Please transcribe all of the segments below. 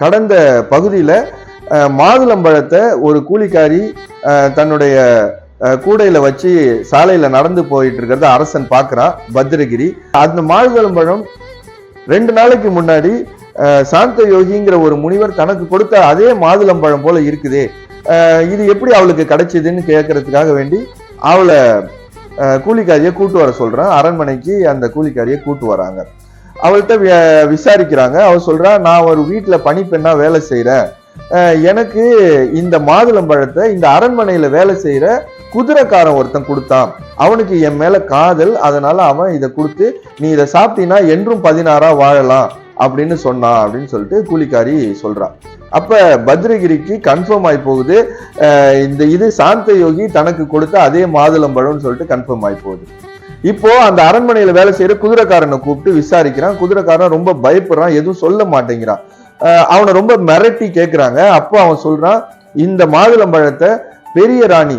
கடந்த பகுதியில மாதுளம்பழத்தை ஒரு கூலிக்காரி தன்னுடைய கூடையில வச்சு சாலையில நடந்து போயிட்டு இருக்கிறத அரசன் பார்க்கிறான் பத்ரகிரி. அந்த மாதுளம்பழம் 2 நாளைக்கு முன்னாடி சாந்த யோகிங்கிற ஒரு முனிவர் தனக்கு கொடுத்த அதே மாதுளம்பழம் போல இருக்குதே, இது எப்படி அவளுக்கு கிடைச்சதுன்னு கேட்கறதுக்காக வேண்டி அவளை கூலிக்காரியை கூட்டு வர சொல்றான். அரண்மனைக்கு அந்த கூலிக்காரியை கூட்டு வராங்க. அவள்கிட்ட விசாரிக்கிறாங்க. அவள் சொல்றா, நான் ஒரு வீட்டுல பணிப்பெண்ணா வேலை செய்யறேன், எனக்கு இந்த மாதுளம்பழத்தை இந்த அரண்மனையில வேலை செய்யற குதிரைக்காரன் ஒருத்தன் கொடுத்தான், அவனுக்கு என் மேல காதல், அதனால அவன் இதை கொடுத்து நீ இதை சாப்பிட்டீங்கன்னா என்றும் 16 வாழலாம் அப்படின்னு சொன்னான் அப்படின்னு சொல்லிட்டு கூலிக்காரி சொல்றான். அப்ப பத்ரகிரிக்கு கன்ஃபார்ம் ஆகி போகுது, இது சாந்த யோகி தனக்கு கொடுத்த அதே மாதுளம்பழம்னு சொல்லிட்டு கன்ஃபார்ம் ஆகி போகுது. இப்போ அந்த அரண்மனையில வேலை செய்யற குதிரைக்காரனை கூப்பிட்டு விசாரிக்கிறான். குதிரைக்காரன் ரொம்ப பயப்படுறான், எதுவும் சொல்ல மாட்டேங்கிறான். அவனை ரொம்ப மிரட்டி கேட்கிறாங்க. அப்போ அவன் சொல்றான், இந்த மாதுளம்பழத்தை பெரிய ராணி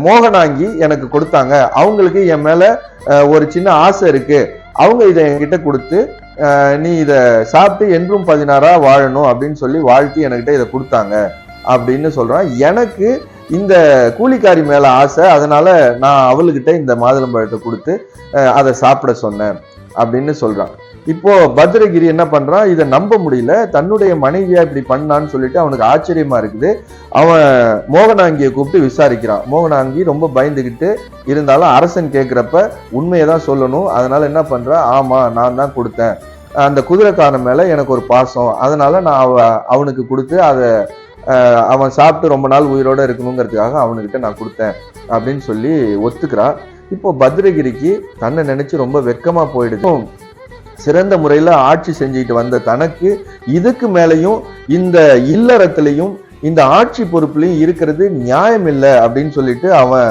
மோகனாங்கி எனக்கு கொடுத்தாங்க, அவங்களுக்கு என் மேல ஒரு சின்ன ஆசை இருக்கு, அவங்க இதை என்கிட்ட கொடுத்து நீ இதை சாப்பிட்டு என்றும் 16 வாழணும் அப்படின்னு சொல்லி வாழ்த்தி என்கிட்ட இதை கொடுத்தாங்க அப்படின்னு சொல்றான். எனக்கு இந்த கூலிக்காரி மேல ஆசை, அதனால நான் அவளுக்கிட்ட இந்த மாதுளம்பழத்தை கொடுத்து அதை சாப்பிட சொன்னேன் அப்படின்னு சொல்றான். இப்போ பத்ரகிரி என்ன பண்றான், இதை நம்ப முடியல, தன்னுடைய மனைவியா இப்படி பண்ணான்னு சொல்லிட்டு அவனுக்கு ஆச்சரியமா இருக்குது. அவன் மோகனாங்கியை கூப்பிட்டு விசாரிக்கிறான். மோகனாங்கி ரொம்ப பயந்துகிட்டு இருந்தாலும் அரசன் கேட்கிறப்ப உண்மையை தான் சொல்லணும், அதனால என்ன பண்றான், ஆமா நான் தான் கொடுத்தேன், அந்த குதிரைக்காரன் மேல எனக்கு ஒரு பாசம், அதனால நான் அவனுக்கு கொடுத்து அதை அவன் சாப்பிட்டு ரொம்ப நாள் உயிரோட இருக்கணுங்கிறதுக்காக அவனுக்கிட்ட நான் கொடுத்தேன் அப்படின்னு சொல்லி ஒத்துக்கிறான். இப்போ பத்ரகிரிக்கு தன்னை நினைச்சு ரொம்ப வெக்கமா போயிடுது. சிறந்த முறையில ஆட்சி செஞ்சுட்டு வந்த தனக்கு இதுக்கு மேலையும் இந்த இல்லறத்திலையும் இந்த ஆட்சி பொறுப்புலையும் இருக்கிறது நியாயம் இல்லை அப்படின்னு சொல்லிட்டு அவன்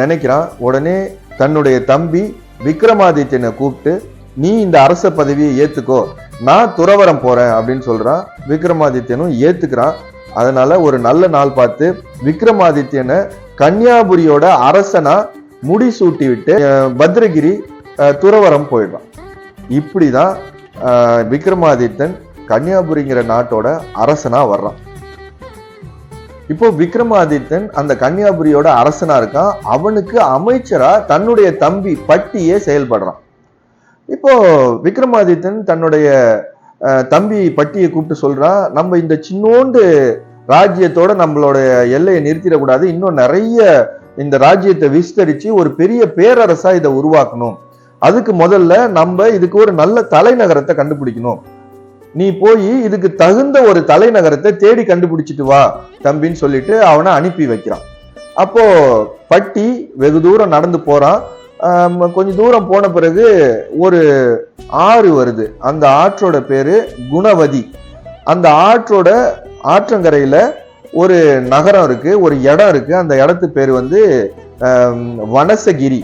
நினைக்கிறான். உடனே தன்னுடைய தம்பி விக்ரமாதித்யனை கூப்பிட்டு, நீ இந்த அரச பதவியை ஏத்துக்கோ, நான் துறவரம் போறேன் அப்படின்னு சொல்றான். விக்ரமாதித்யனும் ஏத்துக்கிறான். அதனால ஒரு நல்ல நாள் பார்த்து விக்ரமாதித்யனை கன்னியாகுமரியோட அரசனா முடிசூட்டி விட்டு பத்ரகிரி துறவரம் போயிடுறான். இப்படிதான் விக்ரமாதித்தன் கன்னியாகுமரிங்கிற நாட்டோட அரசனா வர்றான். இப்போ விக்ரமாதித்தன் அந்த கன்னியாகுமரியோட அரசனா இருக்கான். அவனுக்கு அமைச்சரா தன்னுடைய தம்பி பட்டியே செயல்படுறான். இப்போ விக்ரமாதித்தன் தன்னுடைய தம்பி பட்டியை கூப்பிட்டு சொல்றான், நம்ம இந்த சின்னோண்டு ராஜ்யத்தோட நம்மளோட எல்லையை நிறுத்திடக்கூடாது, இன்னும் நிறைய இந்த ராஜ்யத்தை விஸ்தரிச்சு ஒரு பெரிய பேரரசா இதை உருவாக்கணும், அதுக்கு முதல்ல நம்ம இதுக்கு ஒரு நல்ல தலைநகரத்தை கண்டுபிடிக்கணும், நீ போய் இதுக்கு தகுந்த ஒரு தலைநகரத்தை தேடி கண்டுபிடிச்சிட்டு வா தம்பின்னு சொல்லிட்டு அவனை அனுப்பி வைக்கிறான். அப்போ பட்டி வெகு தூரம் நடந்து போறான். கொஞ்சம் தூரம் போன பிறகு ஒரு ஆறு வருது. அந்த ஆற்றோட பேரு குணவதி. அந்த ஆற்றோட ஆற்றங்கரையில ஒரு நகரம் இருக்கு, ஒரு இடம் இருக்கு. அந்த இடத்து பேரு வனசகிரி.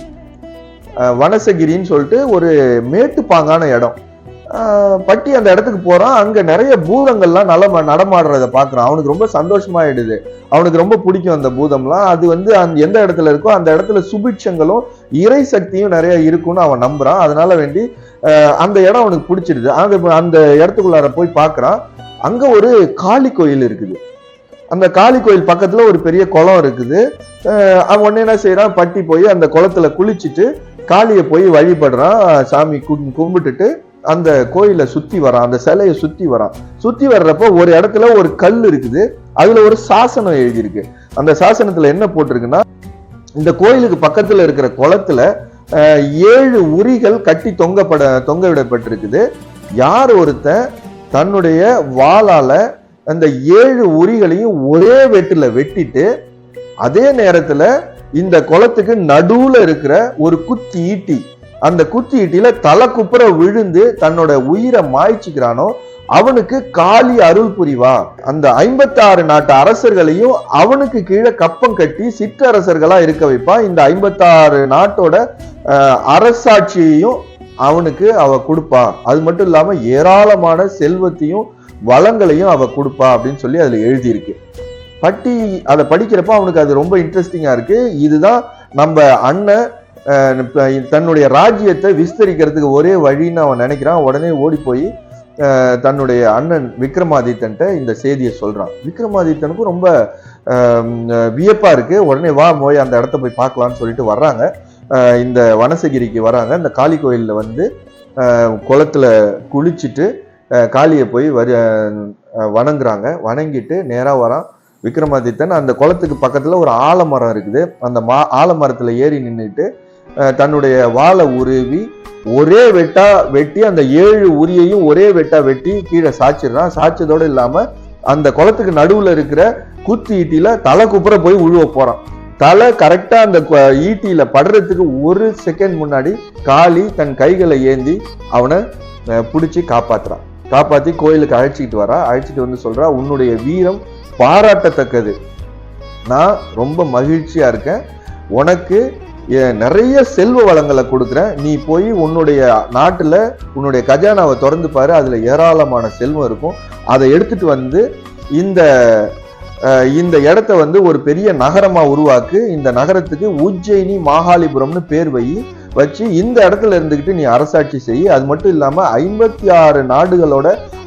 வனசகிரின்னு சொல்லிட்டு ஒரு மேட்டுப்பாங்கான இடம். பட்டி அந்த இடத்துக்கு போறான். அங்க நிறைய பூதங்கள்லாம் நடமாடுறத பாக்குறான். அவனுக்கு ரொம்ப சந்தோஷமாயிடுது, அவனுக்கு ரொம்ப பிடிக்கும் அந்த பூதம்லாம். அது எந்த இடத்துல இருக்கோ அந்த இடத்துல சுபிட்சங்களும் இறை சக்தியும் நிறைய இருக்கும்னு அவன் நம்புறான். அதனால வேண்டி அந்த இடம் அவனுக்கு பிடிச்சிருது. அந்த இடத்துக்குள்ளார போய் பாக்குறான். அங்க ஒரு காளி கோயில் இருக்குது. அந்த காளி கோயில் பக்கத்துல ஒரு பெரிய குளம் இருக்குது. அவன் ஒன்னு என்ன செய்யறான், பட்டி போய் அந்த குளத்துல குளிச்சுட்டு காளியை போய் வழிபடுறான். சாமி கும்பிட்டுட்டு அந்த கோயிலை சுத்தி வரான், அந்த சிலையை சுத்தி வரான். சுத்தி வர்றப்போ ஒரு இடத்துல ஒரு கல் இருக்குது, அதுல ஒரு சாசனம் எழுதியிருக்கு. அந்த சாசனத்துல என்ன போட்டிருக்குன்னா, இந்த கோயிலுக்கு பக்கத்துல இருக்கிற குளத்துல 7 உரிகள் கட்டி தொங்க விடப்பட்டிருக்குது. யார் ஒருத்தன் தன்னுடைய வாளால அந்த 7 உரிகளையும் ஒரே வெட்டுல வெட்டிட்டு அதே நேரத்துல இந்த குளத்துக்கு நடுவுல இருக்கிற ஒரு குத்தி ஈட்டி, அந்த குத்தி ஈட்டில தலை குப்புற விழுந்து தன்னோட உயிரை மாய்ச்சிக்கிறானோ அவனுக்கு காளி அருள் புரிவா. அந்த 56 நாட்டு அரசர்களையும் அவனுக்கு கீழே கப்பம் கட்டி சிற்றரசர்களா இருக்க வைப்பா. இந்த 56 நாட்டோட அரசாட்சியையும் அவனுக்கு அவ கொடுப்பா. அது மட்டும் இல்லாம ஏராளமான செல்வத்தையும் வளங்களையும் அவ கொடுப்பா அப்படின்னு சொல்லி அதுல எழுதியிருக்கு. பட்டி அதை படிக்கிறப்ப அவனுக்கு அது ரொம்ப இன்ட்ரெஸ்டிங்கா இருக்கு. இதுதான் நம்ம அண்ணன் தன்னுடைய ராஜ்யத்தை விஸ்தரிக்கிறதுக்கு ஒரே வழின்னு அவன் நினைக்கிறான். உடனே ஓடி போய் தன்னுடைய அண்ணன் விக்ரமாதித்தன்ட்ட இந்த செய்தியை சொல்றான். விக்ரமாதித்தனுக்கும் ரொம்ப வியப்பா இருக்கு. உடனே வா போய் அந்த இடத்த போய் பார்க்கலாம்னு சொல்லிட்டு வர்றாங்க. இந்த வனசகிரிக்கு வராங்க. இந்த காளி கோயில்ல வந்து குளத்துல குளிச்சுட்டு காளியை போய் வணங்குறாங்க. வணங்கிட்டு நேரா வரான் விக்ரமாதித்தன். அந்த குளத்துக்கு பக்கத்துல ஒரு ஆலமரம் இருக்குது. அந்த ஆலமரத்துல ஏறி நின்றுட்டு தன்னுடைய வாளை உருவி ஒரே வெட்டா வெட்டி அந்த 7 உரியையும் ஒரே வெட்டா வெட்டி கீழே சாய்ச்சிடுறான். சாய்ச்சதோடு இல்லாம அந்த குளத்துக்கு நடுவுல இருக்கிற குத்து ஈட்டியில தலை குப்புற போய் உழுவ போறான். தலை கரெக்டா அந்த ஈட்டியில படுறதுக்கு 1 செகண்ட் முன்னாடி காளி தன் கைகளை ஏந்தி அவனை பிடிச்சி காப்பாத்துறான். காப்பாத்தி கோயிலுக்கு அழைச்சிக்கிட்டு வரா. அழைச்சிட்டு வந்து சொல்றா, உன்னுடைய வீரம் பாராட்டத்தக்கது. நான் ரொம்ப மகிழ்ச்சியா இருக்கேன். உனக்கு நிறைய செல்வ வளங்களை கொடுக்குறேன். நீ போய் உன்னுடைய நாட்டுல உன்னுடைய கஜானாவை திறந்து பாரு, அதுல ஏராளமான செல்வம் இருக்கும். அதை எடுத்துட்டு வந்து இந்த இடத்த வந்து ஒரு பெரிய நகரமா உருவாக்கு. இந்த நகரத்துக்கு உஜ்ஜயினி மாகாளிபுரம்னு பேர் வச்சு இந்த இடத்துல இருந்துகிட்டு நீ அரசாட்சி செய். அது மட்டும் இல்லாம 56 நாடுகளோட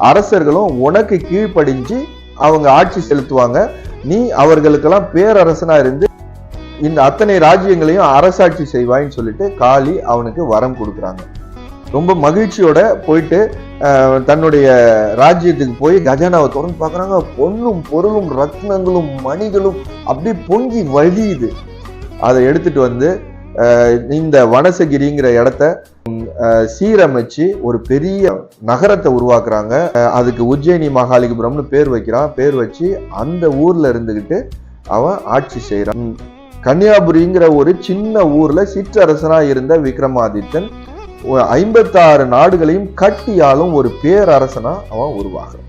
அரசர்களும் உனக்கு கீழ்ப்படிஞ்சு அவங்க ஆட்சி செலுத்துவாங்க. நீ அவர்களுக்கெல்லாம் பேரரசனா இருந்து இந்த அத்தனை ராஜ்யங்களையும் அரசாட்சி செய்வாயின்னு சொல்லிட்டு காளி அவனுக்கு வரம் கொடுக்குறாங்க. ரொம்ப மகிழ்ச்சியோட போயிட்டு தன்னுடைய ராஜ்யத்துக்கு போய் கஜானாவை திறந்து பார்க்குறாங்க. பொன்னும் பொருளும் ரத்னங்களும் மணிகளும் அப்படி பொங்கி வழியுது. அதை எடுத்துட்டு வந்து இந்த வனசகிரிங்கிற இடத்த சீரமைச்சு ஒரு பெரிய நகரத்தை உருவாக்குறாங்க. அதுக்கு உஜ்ஜயினி மகாலிபுரம்னு பேர் வைக்கிறான். பேர் வச்சு அந்த ஊர்ல இருந்துகிட்டு அவன் ஆட்சி செய்யறான். கன்னியாகுமரிங்கிற ஒரு சின்ன ஊர்ல சிற்றரசனா இருந்த விக்ரமாதித்தன் 56 நாடுகளையும் கட்டியாலும் ஒரு பேரரசனா அவன் உருவாகிறான்.